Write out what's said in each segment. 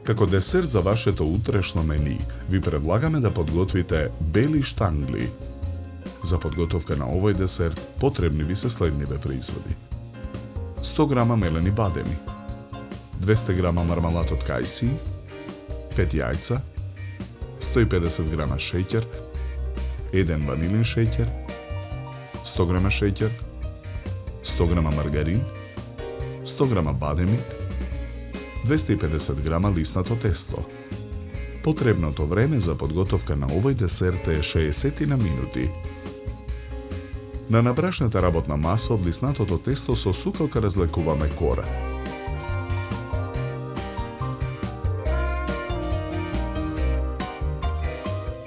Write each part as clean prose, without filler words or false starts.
Како десерт за вашето утрешно мени, ви предлагаме да подготвите бели штангли. За подготовка на овој десерт потребни ви се следниве производи: 100 грама мелени бадеми, 200 грама мармалад од кајсии, 5 јајца, 150 грама шеќер, 1 ванилин шеќер, 100 грама шеќер, 100 грама маргарин, 100 грама бадеми, 250 грама лиснато тесто. Потребното време за подготовка на овој десерт е 60 на минути. На набрашната работна маса од лиснатото тесто со сукалка разлекуваме кора.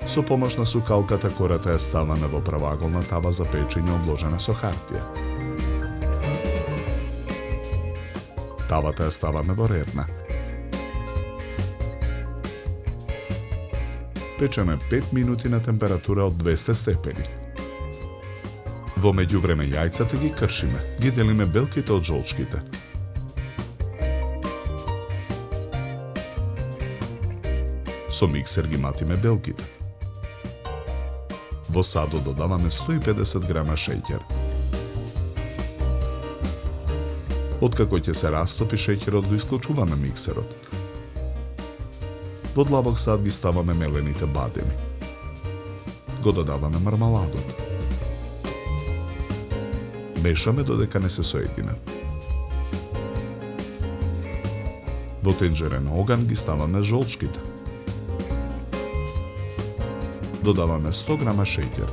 Со помош на сукалката кората ја ставаме во правоаголна тава за печење обложена со хартија. Тавата ја ставаме во рерна. Печеме 5 минути на температура од 200 степени. Во меѓувреме јајцата ги кршиме, ги делиме белките од жолчките. Со миксер ги матиме белките. Во садот додаваме 150 грама шеќер. Откако ќе се растопи шеќерот, го исклучуваме миксерот. Во длабок сад ги ставаме мелените бадеми. Го додаваме мармаладот. Мешаме додека не се соединат. Во тенџерен оган ги ставаме жолчките. Додаваме 100 грама шеќер.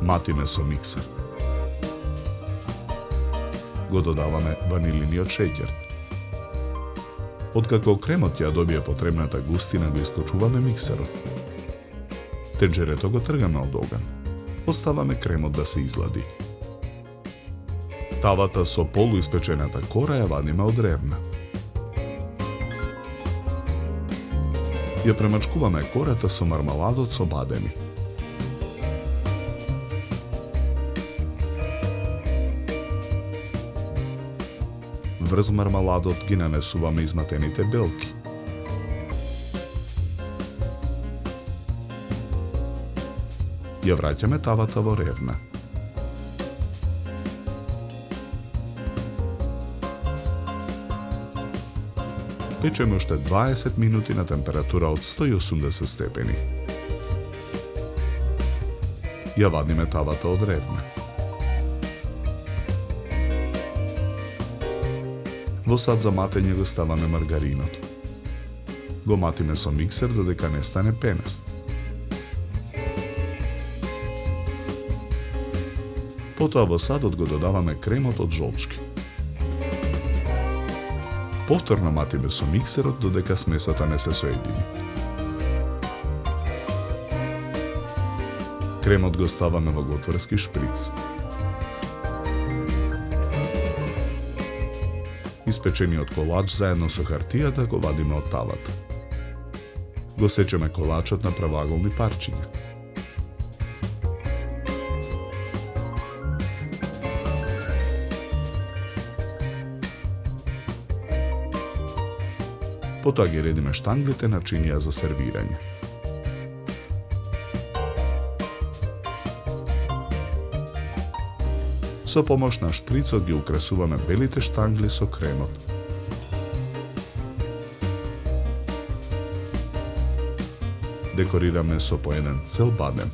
Матиме со миксер. Го додаваме ванилиниот шеќер. Откако кремот ја добие потребната густина, го исклучуваме миксерот. Тенџерето го тргаме од оган. Оставаме кремот да се излади. Тавата со полуиспечената кора ја вадиме од рерна. Ја премачкуваме кората со мармаладот со бадеми. Врз мармаладот ги нанесуваме изматените белки. Ја враќаме тавата во рерна. Печеме уште 20 минути на температура од 180 степени. Ја вадиме тавата од рерна. Во сад за матење го ставаме маргаринот. Го матиме со миксер додека не стане пенест. Потоа во садот го додаваме кремот од жолчки. Повторно матиме со миксерот додека смесата не се соедини. Кремот го ставаме во готварски шприц. Испечениот колач заедно со хартијата го вадиме од тавата. Го сечеме колачот на правоаголни парчиња. Потоа ги редиме штанглите на чинија за сервирање. Со помош на шприцот ги украсуваме белите штангли со кремот. Декорираме со по еден цел бадем.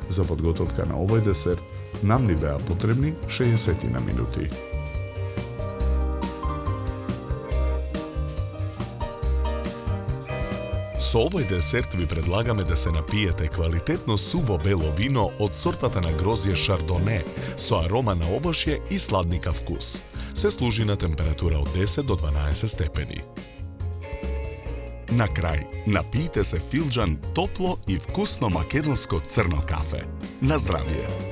За подготовка на овој десерт нам ни беа потребни 60 на минути. Со овој десерт ви предлагаме да се напиете квалитетно суво бело вино од сортата на грозје Шардоне со арома на овошје и сладника вкус. Се служи на температура од 10 до 12 степени. На крај, напијте се филџан топло и вкусно македонско црно кафе. На здравје!